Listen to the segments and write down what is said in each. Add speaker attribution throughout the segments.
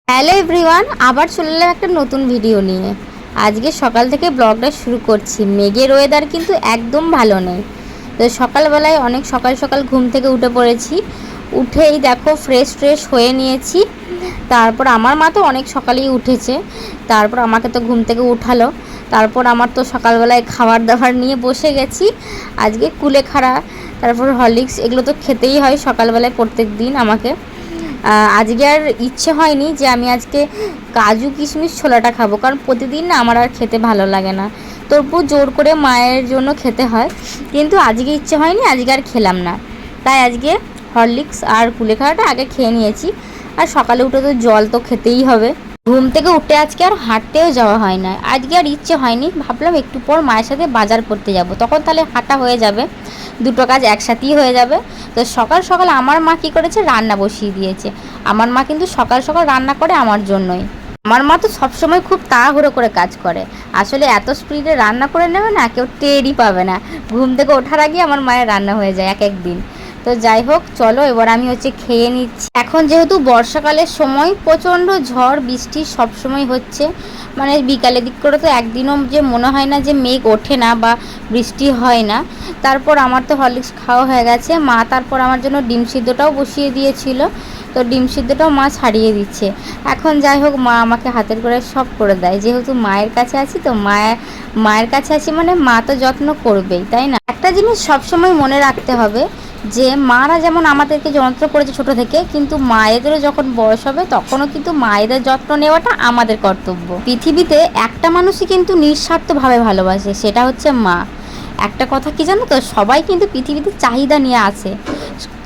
Speaker 1: Hello everyone, আবার চলে এলাম একটা নতুন ভিডিও নিয়ে। আজকে সকাল থেকে ব্লগটা শুরু করছি। মেঘের ওয়েদার কিন্তু একদম ভালো নেই। তো সকালবেলায় অনেক সকাল সকাল ঘুম থেকে উঠে পড়েছি। উঠেই দেখো ফ্রেশ হয়ে নিয়েছি। তারপর আমার মা তো অনেক সকালেই উঠেছে, তারপর আমাকে তো ঘুম থেকে উঠালো। তারপর আমার তো সকালবেলায় খাবার দাবার নিয়ে বসে গেছি। আজকে কুলেখাড়া, তারপর হরলিক্স, এগুলো তো খেতেই হয় সকালবেলায় প্রত্যেক দিন আমাকে। আজকে আর ইচ্ছে হয়নি যে আমি আজকে কাজু কিশমিশ ছোলাটা খাবো, কারণ প্রতিদিন না আমার আর খেতে ভালো লাগে না। তবু জোর করে মায়ের জন্য খেতে হয়, কিন্তু আজকে ইচ্ছে হয়নি, আজকে আর খেলাম না। তাই আজকে হরলিক্স আর কুলেখাড়াটা আগে খেয়ে নিয়েছি। আর সকালে উঠে তো জল তো খেতেই হবে। ঘুম থেকে উঠে আজকে আর হাঁটতেও যাওয়া হয় না, আজকে আর ইচ্ছে হয়নি। ভাবলাম একটু পর মায়ের সাথে বাজার করতে যাব, তখন তাহলে হাঁটা হয়ে যাবে, দুটো কাজ একসাথেই হয়ে যাবে। তো সকাল সকাল আমার মা কী করেছে, রান্না বসিয়ে দিয়েছে। আমার মা কিন্তু সকাল সকাল রান্না করে আমার জন্যই। আমার মা তো সবসময় খুব তাড়াহুড়ো করে কাজ করে। আসলে এত স্পিডে রান্না করে নেবে না, কেউ টেরই পাবে না। ঘুম থেকে ওঠার আগে আমার মায়ের রান্না হয়ে যায় এক একদিন। তো যাই হোক, চলো এবার আমি খেয়ে নিচ্ছি। এখন যেহেতু বর্ষাকালের সময়, প্রচণ্ড ঝড় বৃষ্টি সব সময় হচ্ছে। মানে বিকালের দিক করে তো একদিনও যে মনে হয় না যে মেঘ ওঠে না বা বৃষ্টি হয় না। তারপর আমার তো হরলিক্স খাওয়া হয়ে গেছে। মা তারপর আমার জন্য ডিম সিদ্ধটাও বসিয়ে দিয়েছিল। তো ডিম সিদ্ধটাও মা ছাড়িয়ে দিচ্ছে। এখন যাই হোক, মা আমাকে হাতের করে সব করে দেয়। যেহেতু মায়ের কাছে আছি, তো মায়ের কাছে আছি মানে মা তো যত্ন করবেই, তাই না? একটা জিনিস সবসময় মনে রাখতে হবে যে মারা যেমন আমাদেরকে যত্ন করেছে ছোট থেকে, কিন্তু মায়েদেরও যখন বয়স হবে তখনও কিন্তু মায়েদের যত্ন নেওয়াটা আমাদের কর্তব্য। পৃথিবীতে একটা মানুষই কিন্তু নিঃস্বার্থভাবে ভালোবাসে, সেটা হচ্ছে মা। একটা কথা কি জানো তো, সবাই কিন্তু পৃথিবীতে চাহিদা নিয়ে আছে,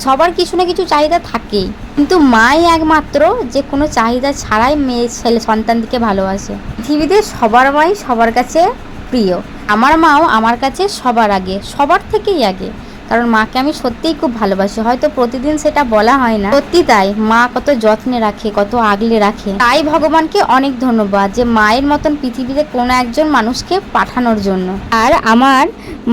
Speaker 1: সবার কিছু না কিছু চাহিদা থাকেই, কিন্তু মাই একমাত্র যে কোনো চাহিদা ছাড়াই মেয়ে ছেলে সন্তানদিকে ভালোবাসে। পৃথিবীতে সবার মাই সবার কাছে প্রিয়। আমার মাও আমার কাছে সবার আগে, সবার থেকেই আগে। কারণ মাকে আমি সত্যিই খুব ভালোবাসি, হয়তো প্রতিদিন সেটা বলা হয় না, সত্যি তাই। মা কত যত্নে রাখে, কত আগলে রাখে। তাই ভগবানকে অনেক ধন্যবাদ যে মায়ের মতন পৃথিবীতে কোনো একজন মানুষকে পাঠানোর জন্য। আর আমার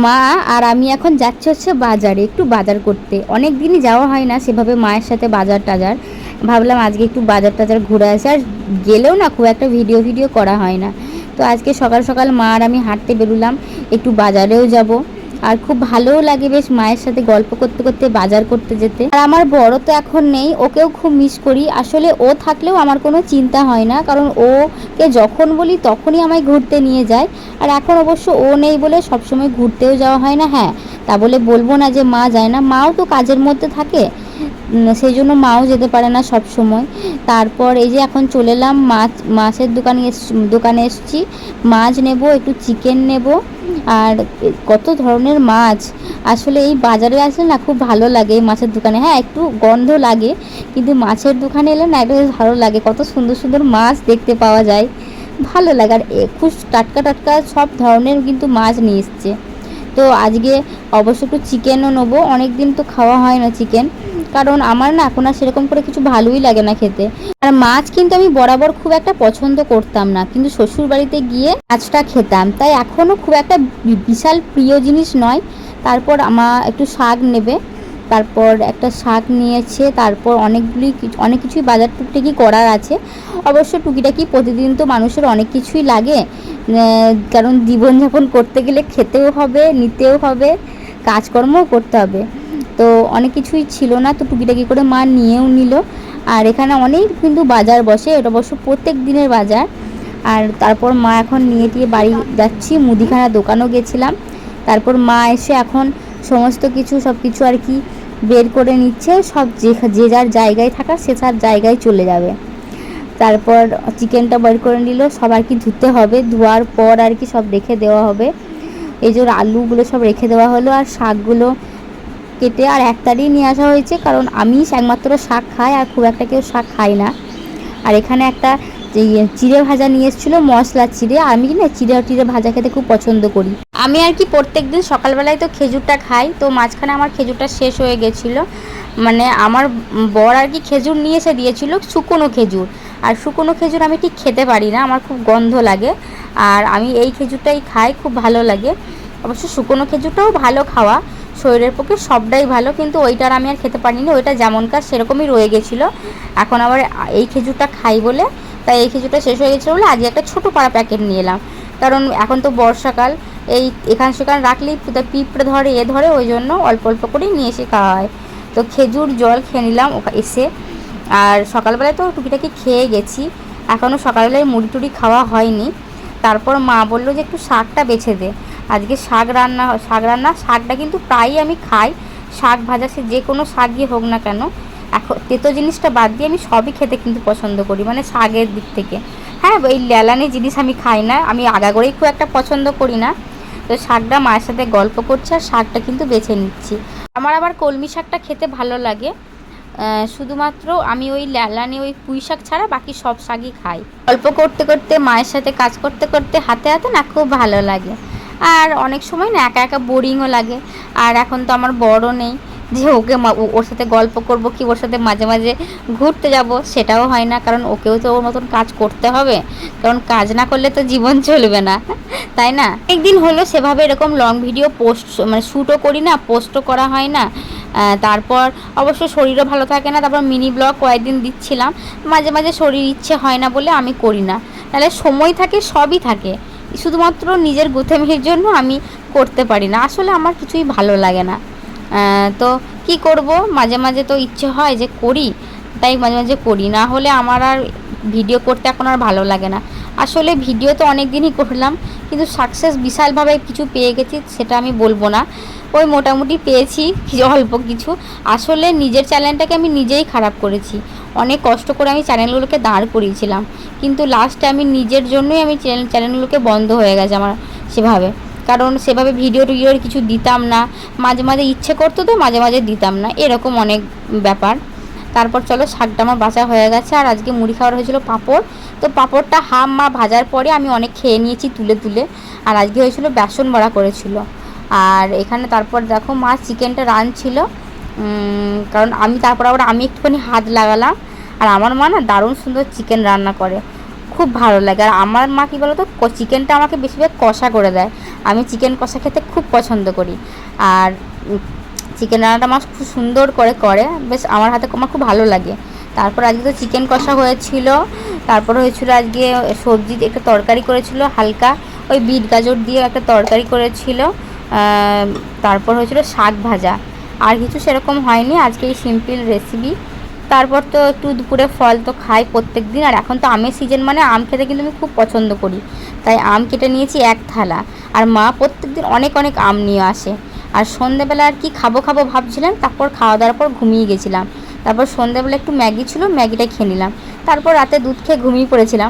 Speaker 1: মা আর আমি এখন যাচ্ছি বাজারে, একটু বাজার করতে। অনেক দিনই যাওয়া হয় না সেভাবে মায়ের সাথে বাজার টাজার। ভাবলাম আজকে একটু বাজার টাজার ঘুরে আসি। আর গেলেও না খুব একটা ভিডিও করা হয় না। তো আজকে সকাল সকাল মা আর আমি হাঁটতে বেরোলাম, একটু বাজারেও যাব। আর খুব ভালোও লাগে বেশ মায়ের সাথে গল্প করতে করতে বাজার করতে যেতে। আর আমার বড় তো এখন নেই, ওকেও খুব মিস করি। আসলে ও থাকলেও আমার কোনো চিন্তা হয় না, কারণ ওকে যখন বলি তখনই আমায় ঘুরতে নিয়ে যায়। আর এখন অবশ্য ও নেই বলে সবসময় ঘুরতেও যাওয়া হয় না। হ্যাঁ, তা বলে বলবো না যে মা যায় না, মাও তো কাজের মধ্যে থাকে, সেই জন্য মাও যেতে পারে না সব সময়। তারপর এই যে এখন চলে এলাম মাছের দোকানে এসেছি। মাছ নেব, একটু চিকেন নেব। আর কত ধরনের মাছ, আসলে এই বাজারে আসলে না খুব ভালো লাগে। এই মাছের দোকানে হ্যাঁ একটু গন্ধ লাগে, কিন্তু মাছের দোকানে এলে না একটু ভালো লাগে। কত সুন্দর সুন্দর মাছ দেখতে পাওয়া যায়, ভালো লাগে। আর খুব টাটকা টাটকা সব ধরনের কিন্তু মাছ নিয়ে এসছে। তো আজকে অবশ্য একটু চিকেনও নেবো, অনেক দিন তো খাওয়া হয় না চিকেন, কারণ আমার না এখন আর সেরকম করে কিছু ভালোই লাগে না খেতে। আর মাছ কিন্তু আমি বরাবর খুব একটা পছন্দ করতাম না, কিন্তু শ্বশুর বাড়িতে গিয়ে মাছটা খেতাম, তাই এখনও খুব একটা বিশাল প্রিয় জিনিস নয়। তারপর আমার একটু শাক নেবে, তারপর একটা শাক নিয়েছে। তারপর অনেক কিছুই বাজার টুকটাকি করার আছে। অবশ্য টুকিটাকি প্রতিদিন তো মানুষের অনেক কিছুই লাগে, কারণ জীবনযাপন করতে গেলে খেতেও হবে, নিতেও হবে, কাজকর্মও করতে হবে। তো অনেক কিছুই ছিল না, তো টুকিটাকি করে মা নিয়েও নিল। আর এখানে অনেক কিন্তু বাজার বসে, এটা অবশ্য প্রত্যেক দিনের বাজার। আর তারপর মা এখন নিয়ে টিয়ে বাড়ি যাচ্ছি। মুদিখানা দোকানও গেছিলাম। তারপর মা এসে এখন সমস্ত কিছু সব কিছু আর কি বের করে নিচ্ছে, সব যে যার জায়গায় থাকা সে তার জায়গায় চলে যাবে। তারপর চিকেনটা বের করে নিল, সব আর কি ধুতে হবে, ধোয়ার পর আর কি সব রেখে দেওয়া হবে। এই যে আলুগুলো সব রেখে দেওয়া হলো, আর শাকগুলো কেটে আর একটারই নিয়ে আসা হয়েছে, কারণ আমি একমাত্র শাক খাই, আর খুব একটা কেউ শাক খাই না। আর এখানে একটা যে চিড়ে ভাজা নিয়ে এসেছিলো, মশলা চিড়ে। আমি না চিড়ে ভাজা খেতে খুব পছন্দ করি। আমি আর কি প্রত্যেক দিন সকালবেলায় তো খেজুরটা খাই, তো মাঝখানে আমার খেজুরটা শেষ হয়ে গেছিলো। মানে আমার বর আর কি খেজুর নিয়ে এসে দিয়েছিল, শুকনো খেজুর। আর শুকনো খেজুর আমি ঠিক খেতে পারি না, আমার খুব গন্ধ লাগে। আর আমি এই খেজুরটাই খাই, খুব ভালো লাগে। অবশ্য শুকনো খেজুরটাও ভালো খাওয়া, শরীরের পক্ষে সবটাই ভালো, কিন্তু ওইটার আমি আর খেতে পারিনি, ওইটা যেমন কাজ সেরকমই রয়ে গেছিলো। এখন আবার এই খেজুরটা খাই বলে, তাই এই খেজুরটা শেষ হয়ে গেছিলো বলে আজকে একটা ছোটো পাড়া প্যাকেট নিয়ে এলাম। কারণ এখন তো বর্ষাকাল, এই এখান সেখান রাখলেই পিঁপড়ে ধরে ধরে, ওই জন্য অল্প অল্প করেই নিয়ে এসে খাওয়া হয়। তো খেজুর জল খেয়ে নিলাম এসে। আর সকালবেলায় তো টুকিটাকি খেয়ে গেছি, এখনও সকালবেলায় মুড়ি টুড়ি খাওয়া হয়নি। তারপর মা বললো যে একটু শাকটা বেছে দে, আজকে শাকটা কিন্তু প্রায়ই আমি খাই, শাক ভাজা, সে যে কোনো শাকই হোক না কেন। এখন তেতো জিনিসটা বাদ দিয়ে আমি সবই খেতে কিন্তু পছন্দ করি, মানে শাকের দিক থেকে। হ্যাঁ, এই লেলানি জিনিস আমি খাই না, আমি আগাগোড়াই খুব একটা পছন্দ করি না। তো শাকটা মায়ের সাথে গল্প করছি আর শাকটা কিন্তু বেছে নিচ্ছি। আমার আবার কলমি শাকটা খেতে ভালো লাগে, শুধুমাত্র আমি ওই লেলানি ওই পুঁই শাক ছাড়া বাকি সব শাকই খাই। গল্প করতে করতে, মায়ের সাথে কাজ করতে করতে হাতে হাতে না খুব ভালো লাগে। আর অনেক সময় না একা একা বোরিংও লাগে। আর এখন তো আমার বড় নেই যে ওর সাথে গল্প করব কি ওর সাথে মাঝে মাঝে ঘুরতে যাব, সেটাও হয় না, কারণ ওকেও তো ওর মতন কাজ করতে হবে, কারণ কাজ না করলে তো জীবন চলবে না, তাই না? একদিন হলো সেভাবে এরকম লং ভিডিও পোস্ট মানে শ্যুটও করি না, পোস্টও করা হয় না। তারপর অবশ্য শরীরও ভালো থাকে না, তারপর মিনি ব্লগ কয়েকদিন দিচ্ছিলাম, মাঝে মাঝে শরীর ইচ্ছে হয় না বলে আমি করি না, তাহলে সময় থাকে, সবই থাকে, শুধুমাত্র নিজের গুথেমির জন্য আমি করতে পারি না। আসলে আমার কিছুই ভালো লাগে না, তো কি করব, মাঝে মাঝে তো ইচ্ছে হয় যে করি, তাই মাঝে মাঝে করি, না হলে আমার আর ভিডিও করতে এখন আর ভালো লাগে না। আসলে ভিডিও তো অনেক দিনই করলাম, কিন্তু সাকসেস বিশালভাবে কিছু পেয়ে গেছি সেটা আমি বলবো না, ওই মোটামুটি পেয়েছি অল্প কিছু। আসলে নিজের চ্যানেলটাকে আমি নিজেই খারাপ করেছি, অনেক কষ্ট করে আমি চ্যানেলগুলোকে দাঁড় করিয়েছিলাম, কিন্তু লাস্টে আমি নিজের জন্যই আমি চ্যানেলগুলোকে বন্ধ হয়ে গেছে আমার সেভাবে, কারণ সেভাবে ভিডিওর কিছু দিতাম না, মাঝে মাঝে ইচ্ছে করতো তো মাঝে মাঝে দিতাম না, এরকম অনেক ব্যাপার। তারপর চলো, শাকটা আমার বাছা হয়ে গেছে, আর আজকে মুড়ি খাওয়ার হয়েছিল পাঁপড়। তো পাঁপড়টা মা ভাজার পরে আমি অনেক খেয়ে নিয়েছি তুলে তুলে। আর আজকে হয়েছিল বেসন বড়া করেছিল। আর এখানে তারপর দেখো মা চিকেনটা রাঁধছিল, কারণ তারপর আবার আমি একটুখানি হাত লাগালাম। আর আমার মা না দারুণ সুন্দর চিকেন রান্না করে, খুব ভালো লাগে। আর আমার মা কী বলো তো, চিকেনটা আমাকে বেশিরভাগ কষা করে দেয়, আমি চিকেন কষা খেতে খুব পছন্দ করি। আর চিকেন রান্নাটা আমার খুব সুন্দর করে বেশ, আমার হাতে আমার খুব ভালো লাগে। তারপর আজকে তো চিকেন কষা হয়েছিল, তারপর হয়েছিল আজকে সবজি একটা তরকারি করেছিল হালকা, ওই বিট গাজর দিয়ে একটা তরকারি করেছিল, তারপর হয়েছিল শাক ভাজা, আর কিছু সেরকম হয়নি আজকে, এই সিম্পল রেসিপি। তারপর তো একটু দুপুরে ফল তো খাই প্রত্যেক দিন, আর এখন তো আমের সিজন, মানে আম খেতে কিন্তু আমি খুব পছন্দ করি, তাই আম কেটে নিয়েছি 1 থালা। আর মা প্রত্যেক দিন অনেক অনেক আম নিয়ে আসে। আর সন্ধ্যেবেলা আর কি খাবো ভাবছিলাম, তারপর খাওয়া দাওয়ার পর ঘুমিয়ে গেছিলাম। তারপর সন্ধ্যেবেলা একটু ম্যাগি ছিল, ম্যাগিটা খেয়ে নিলাম, তারপর রাতে দুধ খেয়ে ঘুমিয়ে পড়েছিলাম।